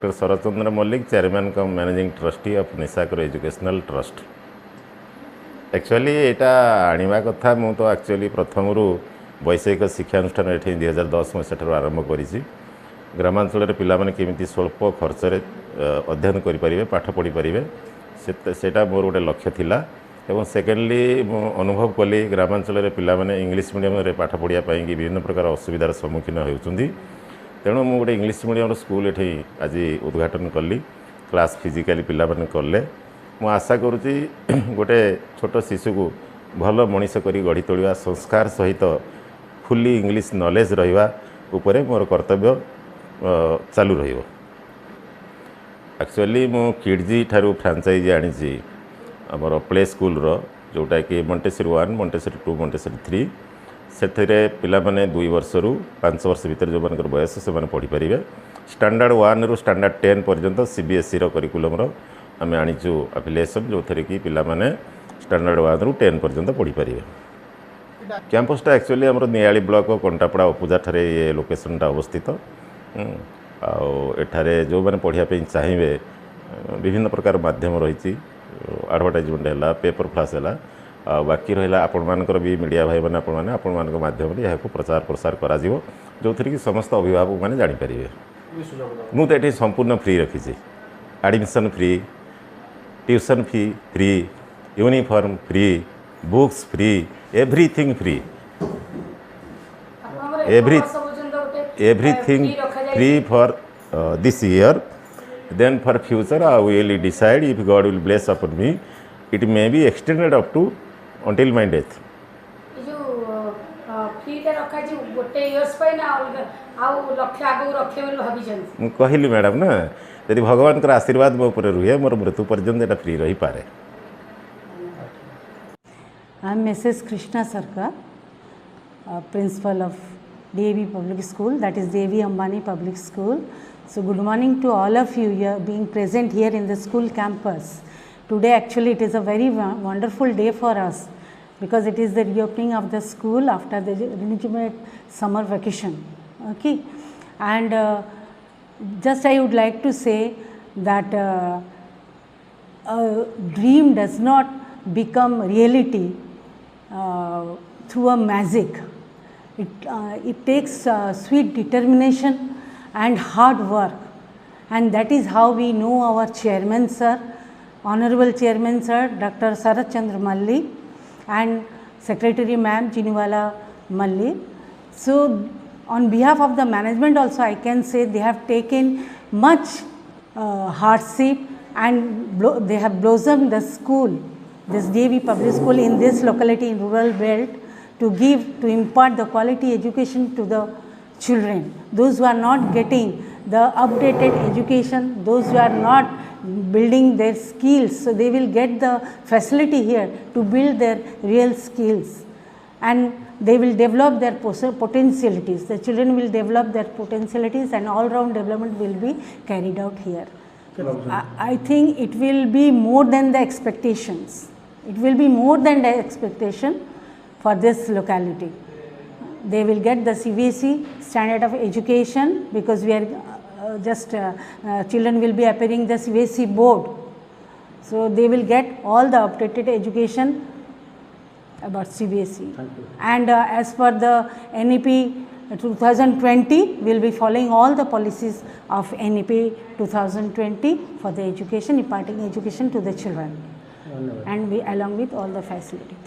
Doctor Sharad Chandra Mallik, chairman cum managing trustee of Nishakar educational trust. Actually यहाँ आने कथा मु तो एक्चुअली प्रथम वैषयिक शिक्षानुष्ठान ये 2010 मसीह आरंभ करी। ग्रामांचल पिलाने केमी स्वल्प खर्च अध्ययन करें पाठ पढ़ी पारे सेटा मोर गोटे लक्ष्य थिला। एवं सेकेंडली मु अनुभव कली ग्रामांचल पिलाने इंग्लिश मीडियम रे पाठ पढ़ाई विभिन्न प्रकार असुविधार सम्मुखीन होती। तेणु मु गोटे इंग्लिश मीडियम स्कूल ये आज उद्घाटन कली। क्लास फिजिकाली पिलाने कले। मु आशा करुँची गोटे छोट शिशु को भल मनीष करी गढ़ी तोड़ा संस्कार सहित फुली इंग्लिश नॉलेज रहिबा उपरे मोर कर्तव्य चालू रहिबो। एक्चुअली मु किडजी ठारू फ्रांचाइज आनी आमर प्ले स्कूल रो जोटा कि मोंटेसरी 1, मोंटेसरी 2, मोंटेसरी 3 से पिलाने 2 वर्ष रु 5 वर्ष भीतर जो मान बयस से पढ़ी पारे। स्टैंडर्ड 1 रु स्टैंडर्ड 10 पर्यंत सीबीएसई रो करिकुलम रो आम आनीचु एफिलिएशन जो थे कि पिलाने स्टैंडर्ड 1 रु 10 पर्यंत पढ़ी पारे। कैंपसटा एक्चुअली आमर नियाली ब्लॉक कंटापड़ा अपूजा ठारे ये लोकेशनटा अवस्थित। आठारे जो मैंने पढ़ाई चाहिए विभिन्न प्रकार माध्यम रही एडवर्टाइजमेंट है, पेपर फ्लाश है, बाकी रहा आपण मानकर भी मीडिया भाई मैंने आपण माध्यम यहाँ प्रचार प्रसार करा जो थी कि समस्त अभिभावक मैंने जानीपारे। मुझे ये संपूर्ण फ्री रखी। Admission free, tuition fee free, uniform free, books free, everything free, everything free for this year. Then for future I will decide if God will bless upon me, it may be extended up to until my death. जो free ते रखा जी गोटे years पे ना आउ लक्ष्य आगु रखे बोल भाबी जन कहली मैडम ना यदि भगवान का आशीर्वाद मो ऊपर रुहे मोर मृत्यु पर्यंत एटा फ्री रही पारे। I am Mrs. Krishna Sarkar, principal of DAV Public School, that is Devi Ambani Public School. So good morning to all of you here being present here in the school campus. Today actually it is a very wonderful day for us because it is the reopening of the school after the legitimate summer vacation. Okay, and just I would like to say that a dream does not become reality through a magic. It takes sweet determination and hard work, and that is how we know our chairman sir, honorable chairman sir Dr. Sarath Chandra Malli and secretary ma'am Chiniwala Malli. So on behalf of the management also I can say they have taken much hardship and they have blossomed the school, this DAV public school in this locality in rural belt, to impart the quality education to the children. Those who are not getting the updated education, those who are not building their skills, so they will get the facility here to build their real skills, and they will develop their potentialities. The children will develop their potentialities and all round development will be carried out here. I think it will be more than the expectations. It will be more than the expectation for this locality. They will get the CBSE standard of education because we are children will be appearing the CBSE board. So they will get all the updated education about CBSE. And as per the NEP 2020, we will be following all the policies of NEP 2020 for the education, imparting education to the children, and we along with all the facilities.